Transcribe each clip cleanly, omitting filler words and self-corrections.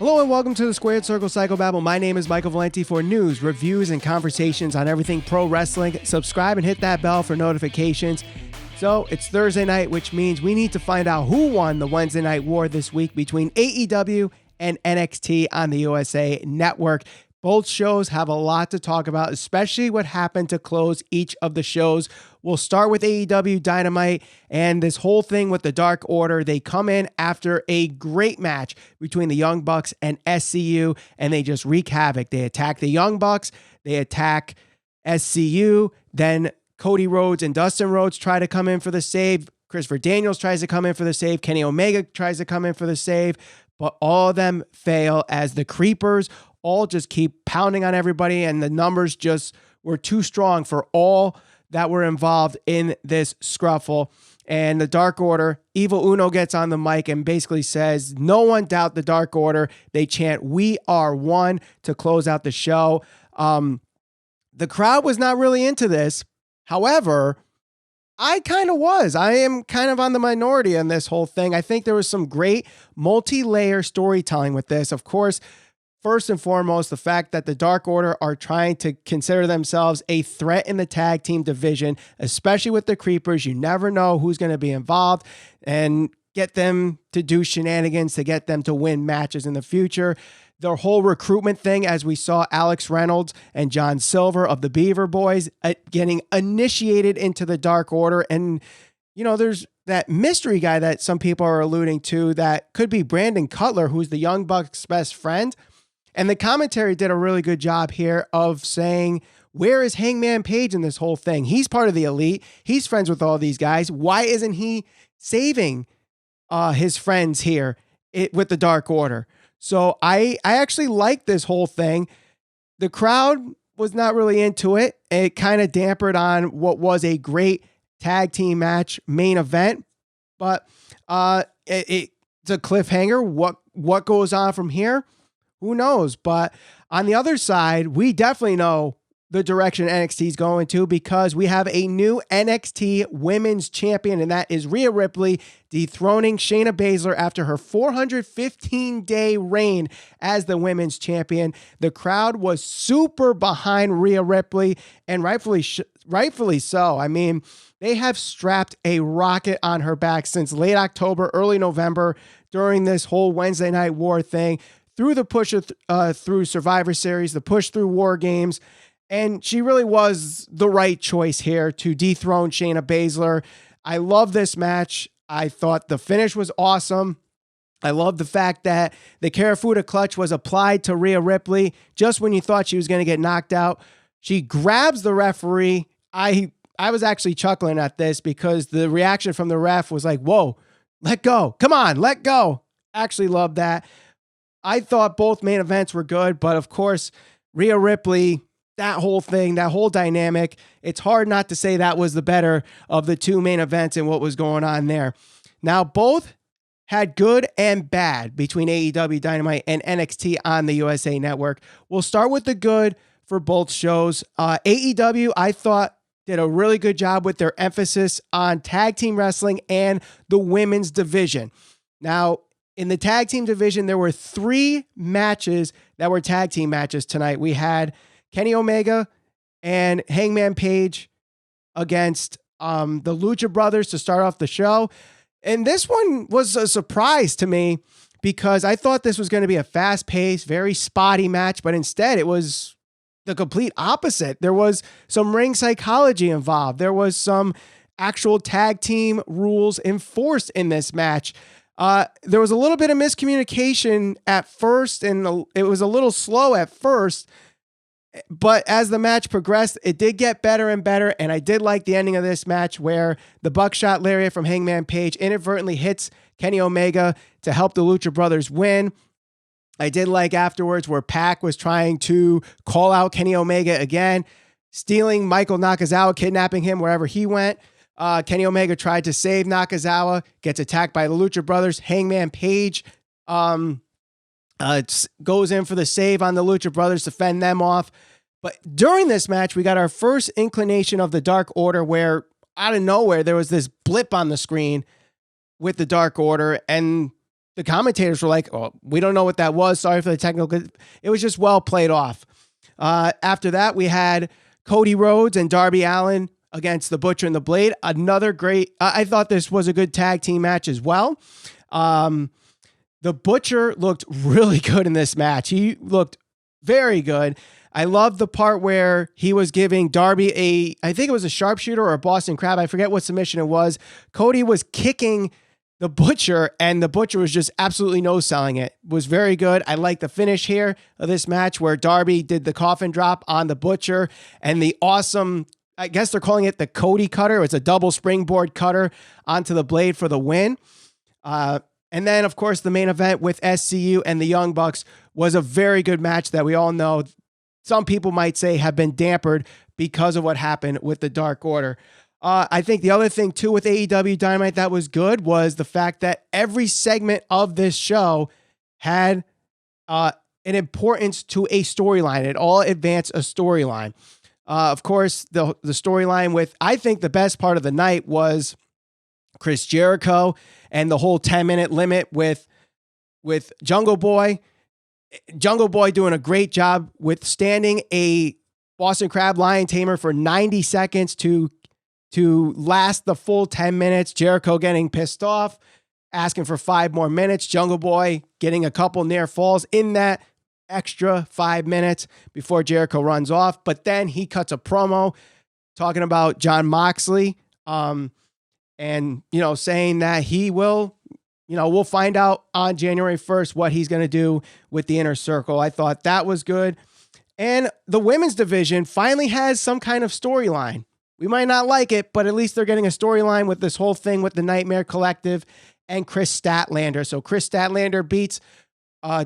Hello and welcome to the Squared Circle Psychobabble. My name is Michael Valenti. For news, reviews, and conversations on everything pro wrestling. Subscribe and hit that bell for notifications. So it's Thursday night, which means we need to find out who won the Wednesday Night War this week between AEW and NXT on the USA Network. Both shows have a lot to talk about, especially what happened to close each of the shows. We'll start with AEW Dynamite and this whole thing with the Dark Order. They come in after a great match between the Young Bucks and SCU, and they just wreak havoc. They attack the Young Bucks, they attack SCU, then Cody Rhodes and Dustin Rhodes try to come in for the save. Christopher Daniels tries to come in for the save. Kenny Omega tries to come in for the save, but all of them fail as the Creepers all just keep pounding on everybody, and the numbers just were too strong for all that were involved in this scruffle. And the Dark Order, Evil Uno gets on the mic and basically says, no one doubt the Dark Order. They chant, "We are one," to close out the show. The crowd was not really into this. However, I kind of was. I am kind of on the minority on this whole thing. I think there was some great multi-layer storytelling with this. Of course, first and foremost, the fact that the Dark Order are trying to consider themselves a threat in the tag team division, especially with the Creepers. You never know who's going to be involved, and get them to do shenanigans to get them to win matches in the future. Their whole recruitment thing, as we saw Alex Reynolds and John Silver of the Beaver Boys getting initiated into the Dark Order. And, you know, there's that mystery guy that some people are alluding to that could be Brandon Cutler, who's the Young Bucks' best friend. And the commentary did a really good job here of saying, where is Hangman Page in this whole thing? He's part of the Elite. He's friends with all these guys. Why isn't he saving his friends here with the Dark Order? So I actually like this whole thing. The crowd was not really into it. It kind of dampened on what was a great tag team match main event. But it's a cliffhanger. What goes on from here? Who knows? But on the other side, we definitely know the direction NXT is going to, because we have a new NXT Women's Champion, and that is Rhea Ripley dethroning Shayna Baszler after her 415-day reign as the Women's Champion. The crowd was super behind Rhea Ripley, and rightfully so. I mean, they have strapped a rocket on her back since late October, early November, during this whole Wednesday Night War thing, through the push through Survivor Series, the push through War Games. And she really was the right choice here to dethrone Shayna Baszler. I love this match. I thought the finish was awesome. I love the fact that the Karafuda clutch was applied to Rhea Ripley just when you thought she was going to get knocked out. She grabs the referee. I was actually chuckling at this because the reaction from the ref was like, whoa, let go. Come on, let go. Actually love that. I thought both main events were good, but of course, Rhea Ripley, that whole thing, that whole dynamic, it's hard not to say that was the better of the two main events and what was going on there. Now, both had good and bad between AEW Dynamite and NXT on the USA Network. We'll start with the good for both shows. AEW, I thought, did a really good job with their emphasis on tag team wrestling and the women's division. Now, in the tag team division, there were 3 matches that were tag team matches tonight. We had Kenny Omega and Hangman Page against the Lucha Brothers to start off the show. And this one was a surprise to me because I thought this was going to be a fast-paced, very spotty match, but instead it was the complete opposite. There was some ring psychology involved. There was some actual tag team rules enforced in this match. There was a little bit of miscommunication at first, and it was a little slow at first. But as the match progressed, it did get better and better, and I did like the ending of this match where the buckshot lariat from Hangman Page inadvertently hits Kenny Omega to help the Lucha Brothers win. I did like afterwards where Pac was trying to call out Kenny Omega again, stealing Michael Nakazawa, kidnapping him wherever he went. Kenny Omega tried to save Nakazawa, gets attacked by the Lucha Brothers. Hangman Page goes in for the save on the Lucha Brothers to fend them off. But during this match, we got our first inclination of the Dark Order where out of nowhere, there was this blip on the screen with the Dark Order. And the commentators were like, oh, we don't know what that was. Sorry for the technical. It was just well played off. After that, we had Cody Rhodes and Darby Allin against the Butcher and the Blade. Another great, I thought this was a good tag team match as well. The Butcher looked really good in this match. He looked very good. I love the part where he was giving Darby I think it was a sharpshooter or a Boston Crab. I forget what submission it was. Cody was kicking the Butcher, and the Butcher was just absolutely no-selling it. It was very good. I like the finish here of this match where Darby did the coffin drop on the Butcher and the awesome, I guess they're calling it the Cody cutter. It's a double springboard cutter onto the Blade for the win. And then, of course, the main event with SCU and the Young Bucks was a very good match that we all know some people might say have been dampered because of what happened with the Dark Order. I think the other thing, too, with AEW Dynamite that was good was the fact that every segment of this show had an importance to a storyline. It all advanced a storyline. Of course, the storyline with, I think the best part of the night was Chris Jericho and the whole 10-minute limit with Jungle Boy. Jungle Boy doing a great job withstanding a Boston Crab Lion Tamer for 90 seconds to last the full 10 minutes. Jericho getting pissed off, asking for 5 more minutes. Jungle Boy getting a couple near falls in that extra 5 minutes before Jericho runs off. But then he cuts a promo talking about Jon Moxley, and, saying that he will, we'll find out on January 1st what he's going to do with the Inner Circle. I thought that was good. And the women's division finally has some kind of storyline. We might not like it, but at least they're getting a storyline with this whole thing with the Nightmare Collective and Chris Statlander. So Chris Statlander beats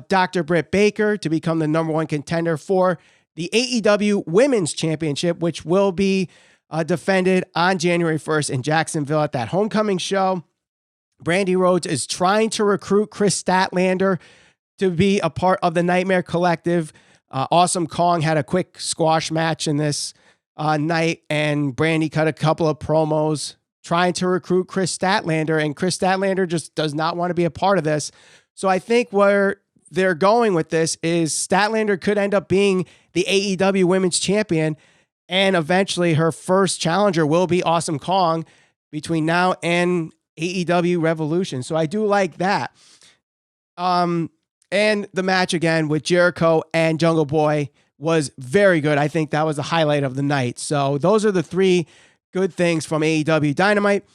Dr. Britt Baker to become the number 1 contender for the AEW Women's Championship, which will be defended on January 1st in Jacksonville at that homecoming show. Brandy Rhodes is trying to recruit Chris Statlander to be a part of the Nightmare Collective. Awesome Kong had a quick squash match in this night, and Brandy cut a couple of promos trying to recruit Chris Statlander, and Chris Statlander just does not want to be a part of this. So I think where they're going with this is Statlander could end up being the AEW Women's Champion, and eventually her first challenger will be Awesome Kong between now and AEW Revolution. So I do like that. And the match again with Jericho and Jungle Boy was very good. I think that was the highlight of the night. So those are the 3 good things from AEW Dynamite.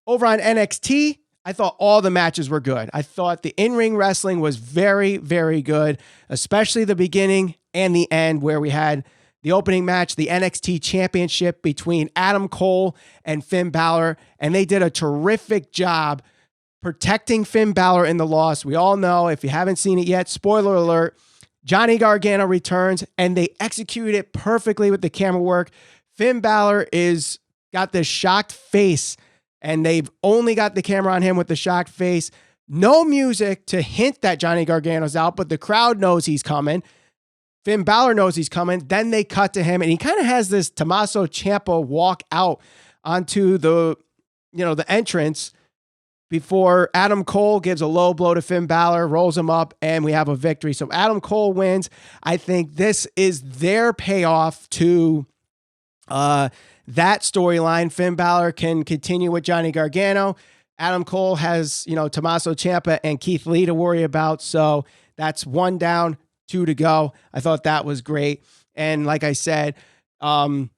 Over on NXT, I thought all the matches were good. I thought the in-ring wrestling was very, very good, especially the beginning and the end where we had the opening match, the NXT Championship between Adam Cole and Finn Balor, and they did a terrific job protecting Finn Balor in the loss. We all know, if you haven't seen it yet, spoiler alert, Johnny Gargano returns, and they execute it perfectly with the camera work. Finn Balor got this shocked face, and they've only got the camera on him with the shocked face. No music to hint that Johnny Gargano's out, but the crowd knows he's coming. Finn Balor knows he's coming. Then they cut to him, and he kind of has this Tommaso Ciampa walk out onto the entrance before Adam Cole gives a low blow to Finn Balor, rolls him up, and we have a victory. So Adam Cole wins. I think this is their payoff to that storyline. Finn Balor can continue with Johnny Gargano. Adam Cole has, Tommaso Ciampa and Keith Lee to worry about. So that's 1 down, 2 to go. I thought that was great. And like I said, the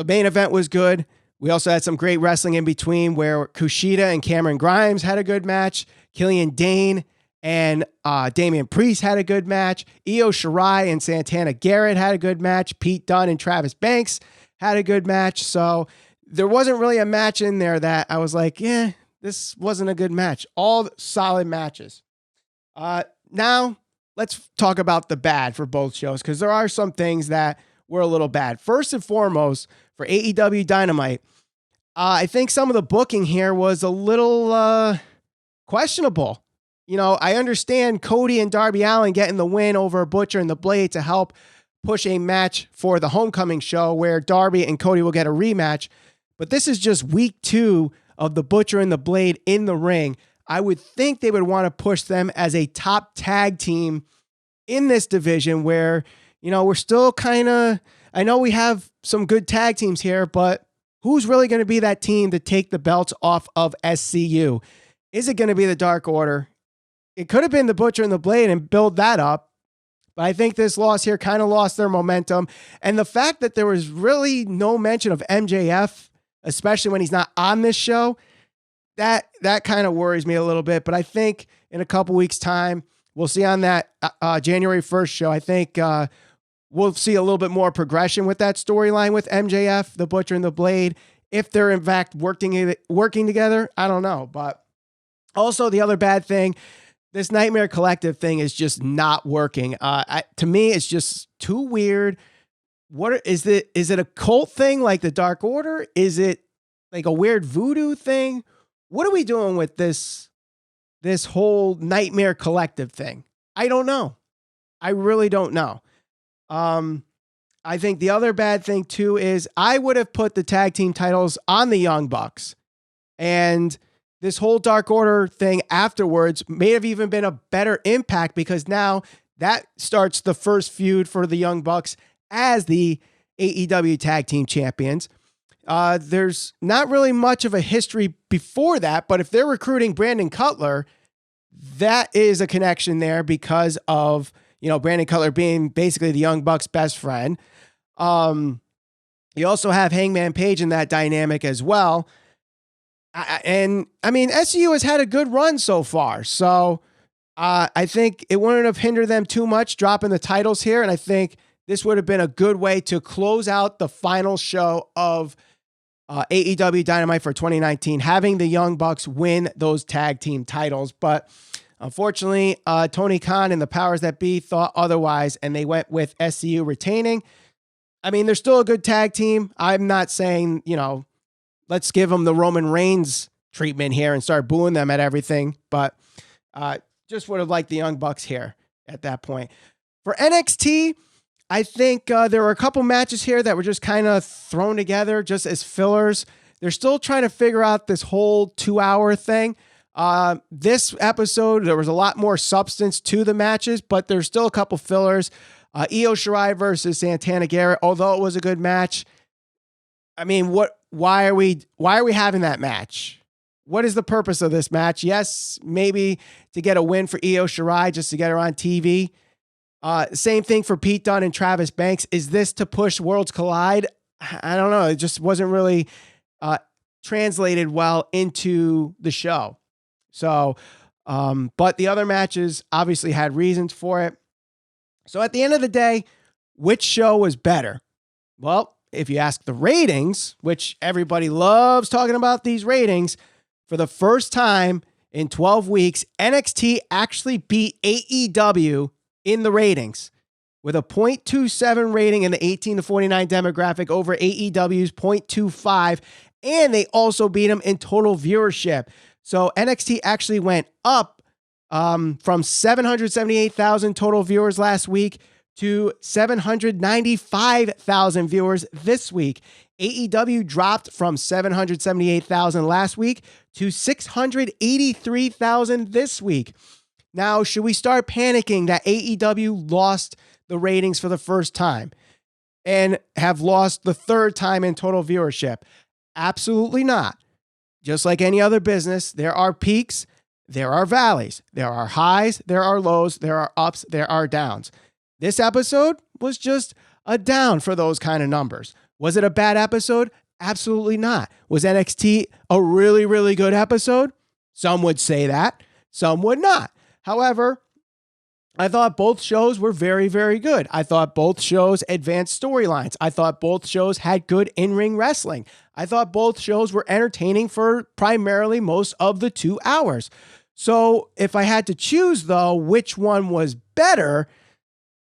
main event was good. We also had some great wrestling in between where Kushida and Cameron Grimes had a good match. Killian Dane and Damian Priest had a good match. Io Shirai and Santana Garrett had a good match. Pete Dunne and Travis Banks had a good match. So there wasn't really a match in there that I was like, this wasn't a good match. All solid matches. Now let's talk about the bad for both shows, because there are some things that were a little bad. First and foremost, for AEW Dynamite, I think some of the booking here was a little questionable. I understand Cody and Darby Allin getting the win over Butcher and the Blade to help push a match for the homecoming show where Darby and Cody will get a rematch. But this is just week 2 of the Butcher and the Blade in the ring. I would think they would want to push them as a top tag team in this division where, we're still kind of, I know we have some good tag teams here, but who's really going to be that team to take the belts off of SCU? Is it going to be the Dark Order? It could have been the Butcher and the Blade and build that up. But I think this loss here kind of lost their momentum. And the fact that there was really no mention of MJF, especially when he's not on this show, that kind of worries me a little bit. But I think in a couple weeks' time, we'll see on that January 1st show, I think we'll see a little bit more progression with that storyline with MJF, the Butcher and the Blade. If they're in fact working together, I don't know. But also the other bad thing, this Nightmare Collective thing is just not working. To me, it's just too weird. Is it a cult thing like the Dark Order? Is it like a weird voodoo thing? What are we doing with this whole Nightmare Collective thing? I don't know. I really don't know. I think the other bad thing too is I would have put the tag team titles on the Young Bucks, and this whole Dark Order thing afterwards may have even been a better impact because now that starts the first feud for the Young Bucks as the AEW Tag Team Champions. There's not really much of a history before that, but if they're recruiting Brandon Cutler, that is a connection there because of, Brandon Cutler being basically the Young Bucks' best friend. You also have Hangman Page in that dynamic as well. SCU has had a good run so far. So I think it wouldn't have hindered them too much dropping the titles here. And I think this would have been a good way to close out the final show of AEW Dynamite for 2019, having the Young Bucks win those tag team titles. But unfortunately, Tony Khan and the powers that be thought otherwise, and they went with SCU retaining. They're still a good tag team. I'm not saying, let's give them the Roman Reigns treatment here and start booing them at everything. But just would have liked the Young Bucks here at that point. For NXT, I think there were a couple matches here that were just kind of thrown together just as fillers. They're still trying to figure out this whole 2-hour thing. This episode, there was a lot more substance to the matches, but there's still a couple fillers. Io Shirai versus Santana Garrett, although it was a good match. Why are we having that match? What is the purpose of this match? Yes, maybe to get a win for Io Shirai, just to get her on TV. Same thing for Pete Dunne and Travis Banks. Is this to push Worlds Collide? I don't know. It just wasn't really translated well into the show. So, but the other matches obviously had reasons for it. So at the end of the day, which show was better? Well, if you ask the ratings, which everybody loves talking about these ratings, for the first time in 12 weeks, NXT actually beat AEW in the ratings with a 0.27 rating in the 18 to 49 demographic over AEW's 0.25. And they also beat them in total viewership. So NXT actually went up from 778,000 total viewers last week to 795,000 viewers this week. AEW dropped from 778,000 last week to 683,000 this week. Now, should we start panicking that AEW lost the ratings for the first time and have lost the third time in total viewership? Absolutely not. Just like any other business, there are peaks, there are valleys, there are highs, there are lows, there are ups, there are downs. This episode was just a down for those kind of numbers. Was it a bad episode? Absolutely not. Was NXT a really, really good episode? Some would say that. Some would not. However, I thought both shows were very, very good. I thought both shows advanced storylines. I thought both shows had good in-ring wrestling. I thought both shows were entertaining for primarily most of the 2 hours. So if I had to choose, though, which one was better,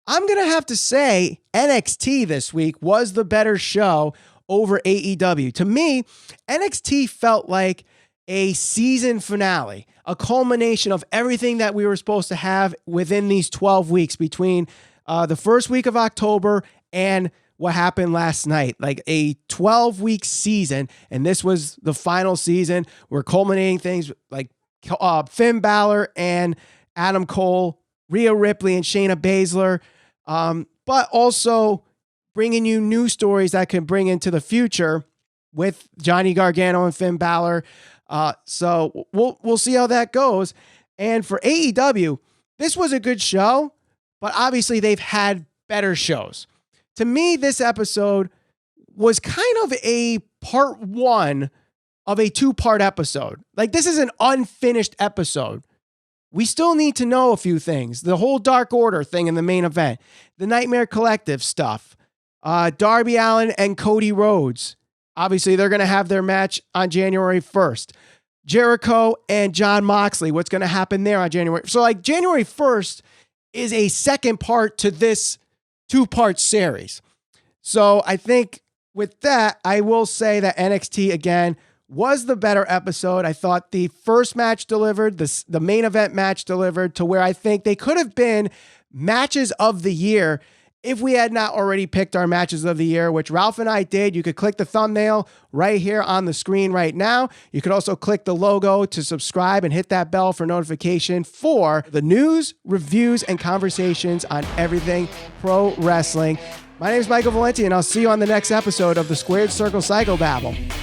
I'm going to have to say NXT this week was the better show over AEW. To me, NXT felt like a season finale, a culmination of everything that we were supposed to have within these 12 weeks between the first week of October and what happened last night, like a 12-week season. And this was the final season. We're culminating things like Finn Balor and Adam Cole, Rhea Ripley and Shayna Baszler, but also bringing you new stories that can bring into the future with Johnny Gargano and Finn Balor. So we'll see how that goes. And for AEW, this was a good show, but obviously they've had better shows. To me, this episode was kind of a part one of a two-part episode. Like, this is an unfinished episode. We still need to know a few things. The whole Dark Order thing in the main event, the Nightmare Collective stuff, Darby Allin and Cody Rhodes. Obviously, they're going to have their match on January 1st. Jericho and Jon Moxley, what's going to happen there on January? So, like, January 1st is a second part to this two-part series. So, I think with that, I will say that NXT, again, was the better episode. I thought the first match delivered, the main event match delivered to where I think they could have been matches of the year if we had not already picked our matches of the year, which Ralph and I did. You could click the thumbnail right here on the screen right now. You could also click the logo to subscribe and hit that bell for notification for the news, reviews, and conversations on everything pro wrestling. My name is Michael Valenti, and I'll see you on the next episode of the Squared Circle Psychobabble.